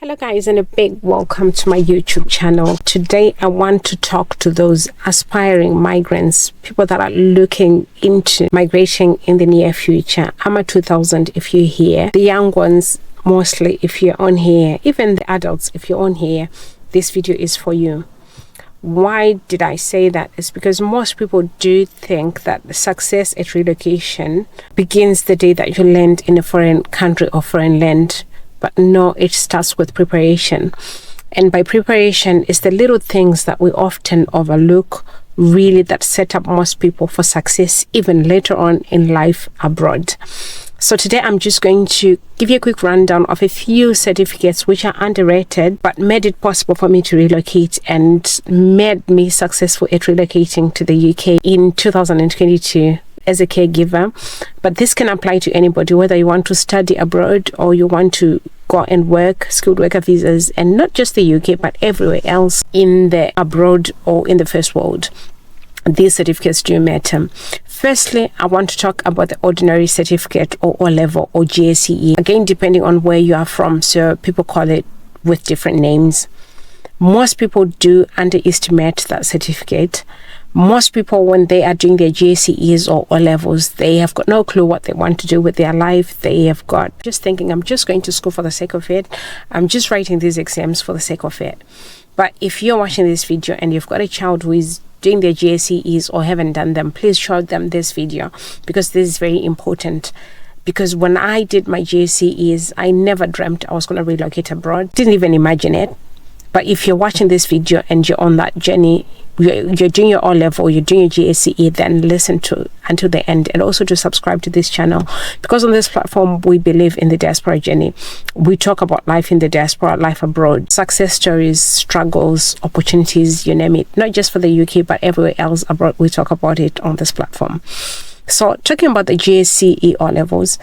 Hello guys, and a big welcome to my YouTube channel. Today I want to talk to those aspiring migrants, people that are looking into migration in the near future. I'm a 2000 if you're here, the young ones mostly if you're on here, even the adults if you're on here, this video is for you. Why did I say that? It's because most people do think that the success at relocation begins the day that you land in a foreign country or foreign land. But no, it starts with preparation. And by preparation, it's the little things that we often overlook, really, that set up most people for success, even later on in life abroad. So today I'm just going to give you a quick rundown of a few certificates which are underrated, but made it possible for me to relocate and made me successful at relocating to the UK in 2022. As a caregiver. But this can apply to anybody, whether you want to study abroad or you want to go and work, skilled worker visas, and not just the UK but everywhere else in the abroad or in the first world. These certificates do matter. Firstly, I want to talk about the ordinary certificate or O-level or GCSE, again depending on where you are from, so people call it with different names. Most people do underestimate that certificate. Most people, when they are doing their GCSEs or O-levels, they have got no clue what they want to do with their life. They have got just thinking, I'm just going to school for the sake of it. I'm just writing these exams for the sake of it. But if you're watching this video and you've got a child who is doing their GCSEs or haven't done them, please show them this video, because this is very important. Because when I did my GCSEs, I never dreamt I was going to relocate abroad. Didn't even imagine it. But if you're watching this video and you're on that journey, you're doing your O-level, you're doing your GCSE, then listen to until the end, and also to subscribe to this channel, because on this platform we believe in the diaspora journey. We talk about life in the diaspora, life abroad, success stories, struggles, opportunities, you name it, not just for the UK but everywhere else abroad. We talk about it on this platform. So talking about the GCSE O-levels,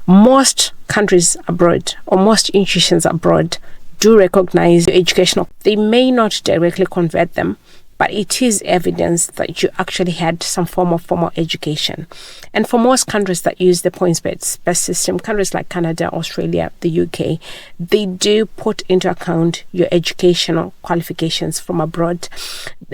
most countries abroad or most institutions abroad do recognize your educational. They may not directly convert them, but it is evidence that you actually had some form of formal education. And for most countries that use the points-based system, countries like Canada, Australia, the UK, they do put into account your educational qualifications from abroad.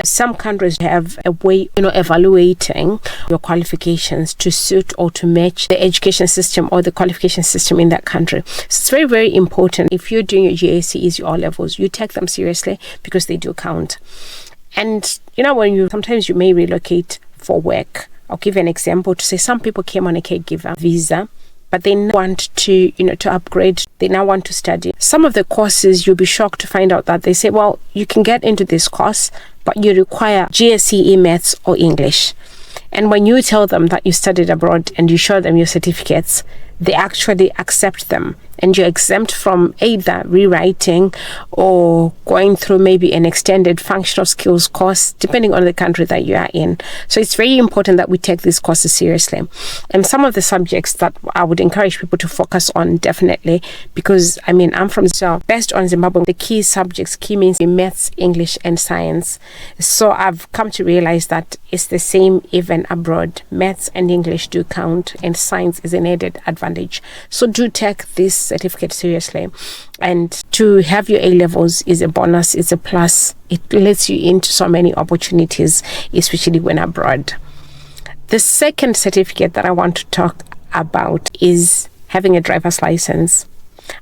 Some countries have a way, evaluating your qualifications to suit or to match the education system or the qualification system in that country. So it's very, very important. If you're doing your GCSEs, your O-levels, you take them seriously, because they do count. And sometimes you may relocate for work. I'll give you an example to say some people came on a caregiver visa, but they want to, to upgrade. They now want to study. Some of the courses, you'll be shocked to find out that they say, well, you can get into this course, but you require GCSE maths or English. And when you tell them that you studied abroad and you show them your certificates, they actually accept them, and you're exempt from either rewriting or going through maybe an extended functional skills course, depending on the country that you are in. So it's very important that we take these courses seriously. And some of the subjects that I would encourage people to focus on, definitely, because I'm from based on Zimbabwe, the key subjects, key means maths, English, and science. So I've come to realize that it's the same even abroad. Maths and English do count, and science is an added advantage. So do take this certificate seriously, and to have your A-levels is a bonus, it's a plus. It lets you into so many opportunities, especially when abroad. The second certificate that I want to talk about is having a driver's license.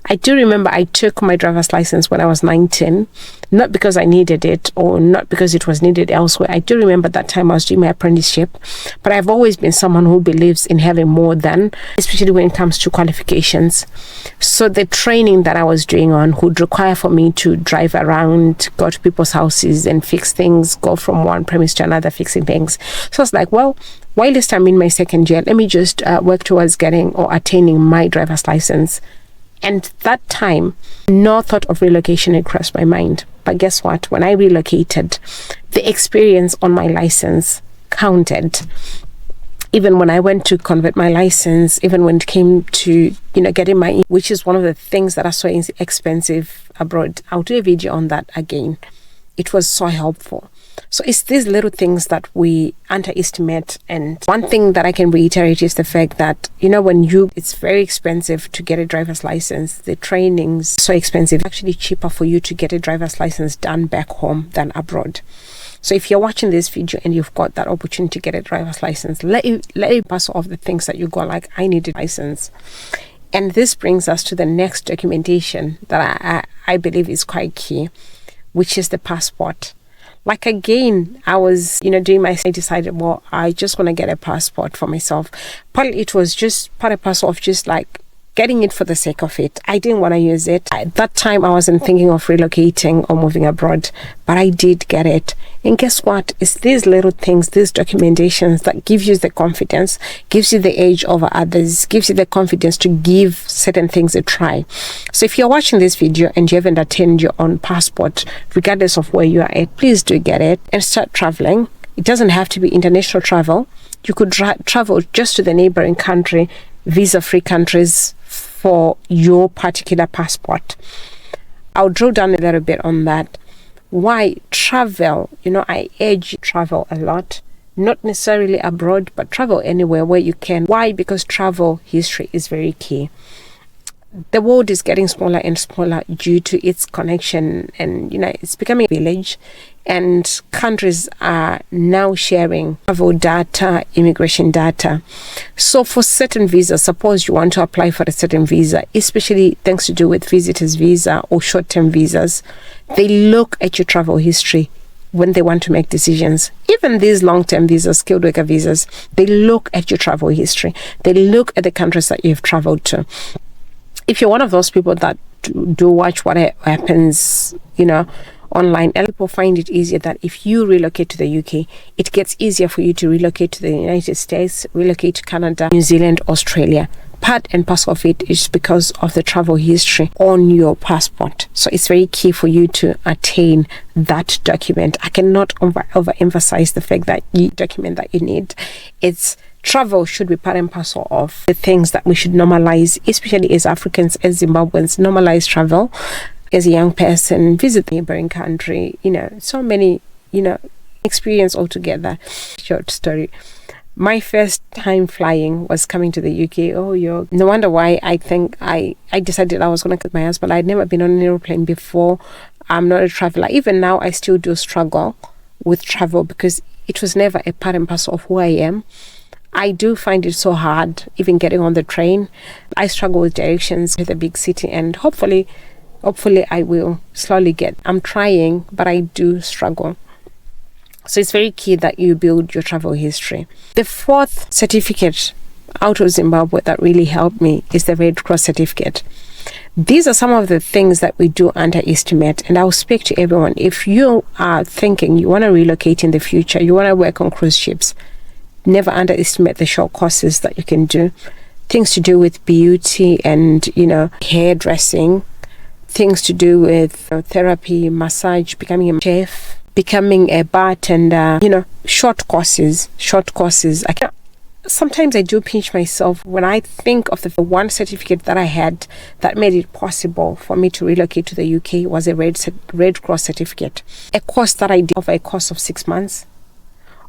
I do remember I took my driver's license when I was 19, not because I needed it or not because it was needed elsewhere. I do remember that time I was doing my apprenticeship, but I've always been someone who believes in having more than, especially when it comes to qualifications. So the training that I was doing would require for me to drive around, go to people's houses and fix things, go from one premise to another fixing things. So I was like, well, while this time in my second year, let me just work towards getting or attaining my driver's license. And that time, no thought of relocation had crossed my mind. But guess what? When I relocated, the experience on my license counted. Even when I went to convert my license, even when it came to, getting my, which is one of the things that are so expensive abroad. I'll do a video on that again. It was so helpful. So it's these little things that we underestimate. And one thing that I can reiterate is the fact that, it's very expensive to get a driver's license. The training's so expensive. It's actually cheaper for you to get a driver's license done back home than abroad. So if you're watching this video and you've got that opportunity to get a driver's license, let it pass off the things that you got, like, I need a license. And this brings us to the next documentation that I believe is quite key, which is the passport. Like, again, I was, I decided, well, I just want to get a passport for myself. Partly it was just part and parcel of just like getting it for the sake of it. I didn't want to use it. At that time, I wasn't thinking of relocating or moving abroad, but I did get it. And guess what? It's these little things, these documentations that give you the confidence, gives you the edge over others, gives you the confidence to give certain things a try. So if you're watching this video and you haven't attained your own passport, regardless of where you are at, please do get it and start traveling. It doesn't have to be international travel. You could travel just to the neighboring country, visa-free countries, for your particular passport. I'll drill down a little bit on that. Why travel? I urge you to travel a lot, not necessarily abroad, but travel anywhere where you can. Why? Because travel history is very key. The world is getting smaller and smaller due to its connection, and it's becoming a village, and countries are now sharing travel data, immigration data. So for certain visas, suppose you want to apply for a certain visa, especially things to do with visitors visa or short-term visas, they look at your travel history when they want to make decisions. Even these long-term visas, skilled worker visas, they look at your travel history. They look at the countries that you've traveled to. If you're one of those people that do watch what happens, online, a lot of people find it easier that if you relocate to the UK, it gets easier for you to relocate to the United States, relocate to Canada, New Zealand, Australia. Part and parcel of it is because of the travel history on your passport. So it's very key for you to attain that document. I cannot overemphasize the fact that you document that you need. Travel should be part and parcel of the things that we should normalize, especially as Africans, as Zimbabweans, normalize travel. As a young person, visit the neighboring country, so many, experience altogether. Short story. My first time flying was coming to the UK. No wonder why I think I decided I was going to cut my husband. I'd never been on an airplane before. I'm not a traveler. Even now, I still do struggle with travel because it was never a part and parcel of who I am. I do find it so hard, even getting on the train. I struggle with directions to the big city, and hopefully I will slowly get. I'm trying, but I do struggle. So it's very key that you build your travel history. The fourth certificate out of Zimbabwe that really helped me is the Red Cross certificate. These are some of the things that we do underestimate, and I'll speak to everyone. If you are thinking you want to relocate in the future, you want to work on cruise ships, never underestimate the short courses that you can do. Things to do with beauty and, hairdressing, things to do with therapy, massage, becoming a chef, becoming a bartender, short courses. Sometimes I do pinch myself when I think of the one certificate that I had that made it possible for me to relocate to the UK was a Red Cross certificate. A course that I did over a course of 6 months.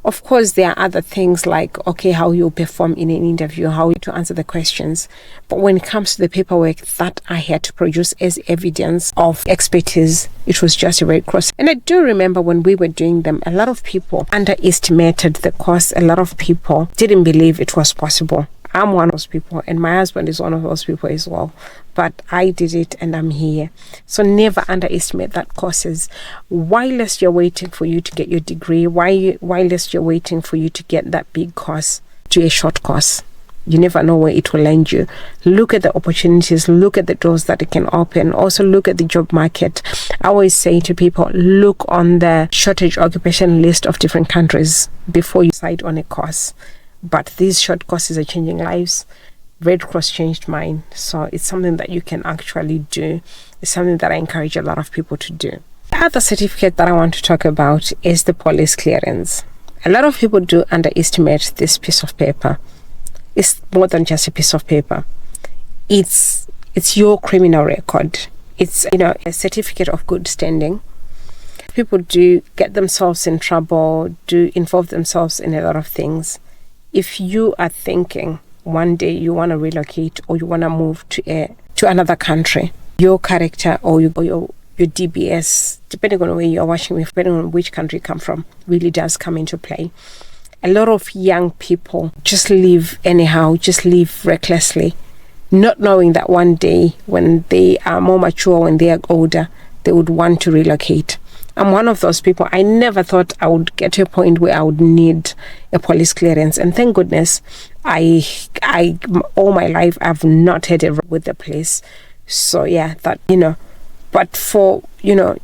Of course, there are other things like, how you perform in an interview, how to answer the questions. But when it comes to the paperwork that I had to produce as evidence of expertise, it was just a Red Cross. And I do remember when we were doing them, a lot of people underestimated the cost. A lot of people didn't believe it was possible. I'm one of those people, and my husband is one of those people as well. But I did it, and I'm here. So never underestimate that courses. Whilst you're waiting for you to get your degree, whilst you're waiting for you to get that big course, do a short course. You never know where it will land you. Look at the opportunities, look at the doors that it can open. Also look at the job market. I always say to people, look on the shortage occupation list of different countries before you decide on a course. But these short courses are changing lives. Red Cross changed mine. So it's something that you can actually do. It's something that I encourage a lot of people to do. The other certificate that I want to talk about is the police clearance. A lot of people do underestimate this piece of paper. It's more than just a piece of paper. It's your criminal record. It's a certificate of good standing. People do get themselves in trouble, do involve themselves in a lot of things. If you are thinking one day you want to relocate or you want to move to another country, your character or your DBS, depending on where you're watching me, depending on which country you come from, really does come into play. A lot of young people just live anyhow, just live recklessly, not knowing that one day when they are more mature, when they are older, they would want to relocate. I'm one of those people. I never thought I would get to a point where I would need a police clearance, and thank goodness I all my life I've not had a with the police. So yeah, that, but for,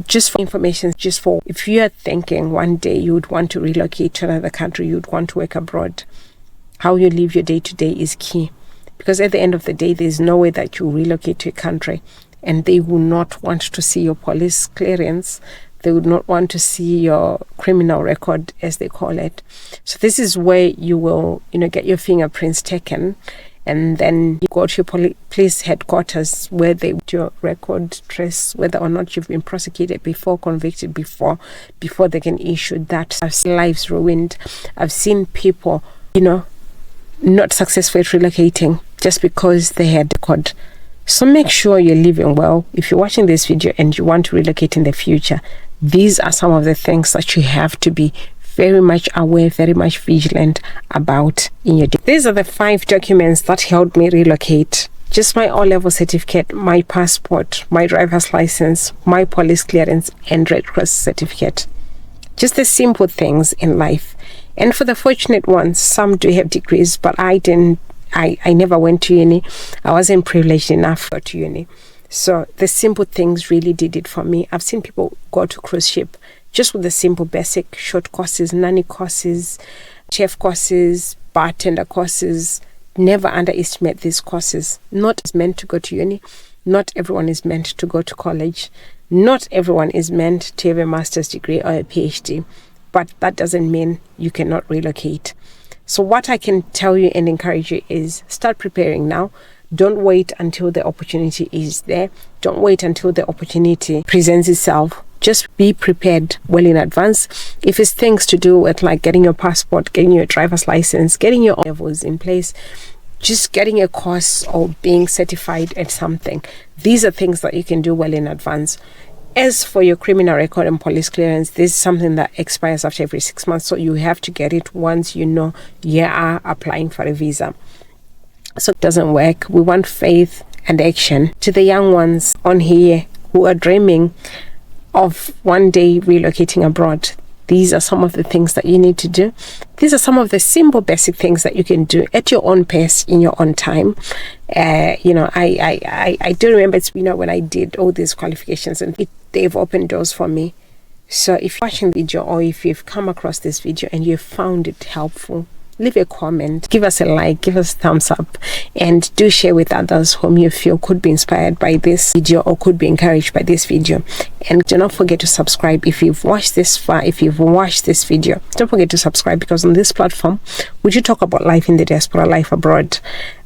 just for information, just for if you are thinking one day you would want to relocate to another country, you'd want to work abroad, how you live your day to day is key. Because at the end of the day, there's no way that you relocate to a country and they will not want to see your police clearance. They would not want to see your criminal record, as they call it. So this is where you will, get your fingerprints taken, and then you go to your police headquarters where they do your record, trace whether or not you've been prosecuted before, convicted before they can issue that. I've seen lives ruined. I've seen people, not successful at relocating just because they had the record. So make sure you're living well. If you're watching this video and you want to relocate in the future, these are some of the things that you have to be very much aware, very much vigilant about in your day. These are the 5 documents that helped me relocate. Just my O-level certificate, my passport, my driver's license, my police clearance, and Red Cross certificate. Just the simple things in life. And for the fortunate ones, some do have degrees, but I didn't. I never went to uni. I wasn't privileged enough to go to uni. So the simple things really did it for me. I've seen people go to cruise ship just with the simple basic short courses, nanny courses, chef courses, bartender courses. Never underestimate these courses. Not meant to go to uni. Not everyone is meant to go to college. Not everyone is meant to have a master's degree or a PhD. But that doesn't mean you cannot relocate. So what I can tell you and encourage you is start preparing now. Don't wait until the opportunity is there. Don't wait until the opportunity presents itself. Just be prepared well in advance. If it's things to do with like getting your passport, getting your driver's license, getting your levels in place, just getting a course or being certified at something. These are things that you can do well in advance. As for your criminal record and police clearance, this is something that expires after every 6 months. So you have to get it once you are applying for a visa. So it doesn't work. We want faith and action. To the young ones on here who are dreaming of one day relocating abroad, these are some of the things that you need to do. These are some of the simple basic things that you can do at your own pace, in your own time. I do remember it's when I did all these qualifications, and they've opened doors for me. So if you're watching the video or if you've come across this video and you found it helpful, leave a comment, give us a like, give us a thumbs up, and do share with others whom you feel could be inspired by this video or could be encouraged by this video. And do not forget to subscribe if you've watched this far. If you've watched this video, don't forget to subscribe, because on this platform we do talk about life in the diaspora, life abroad,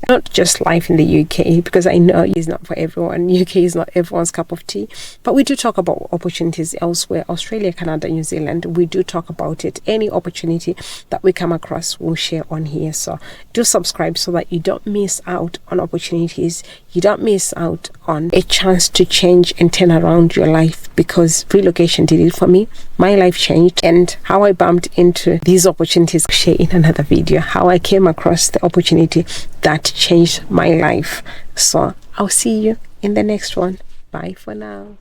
not just life in the UK, because I know it's not for everyone. UK is not everyone's cup of tea, but we do talk about opportunities elsewhere, Australia, Canada, New Zealand. We do talk about it. Any opportunity that we come across, we'll share on here. So do subscribe so that you don't miss out on opportunities. You don't miss out on a chance to change and turn around your life, because relocation did it for me. My life changed, and how I bumped into these opportunities, share in another video, how I came across the opportunity that changed my life. So I'll see you in the next one. Bye for now.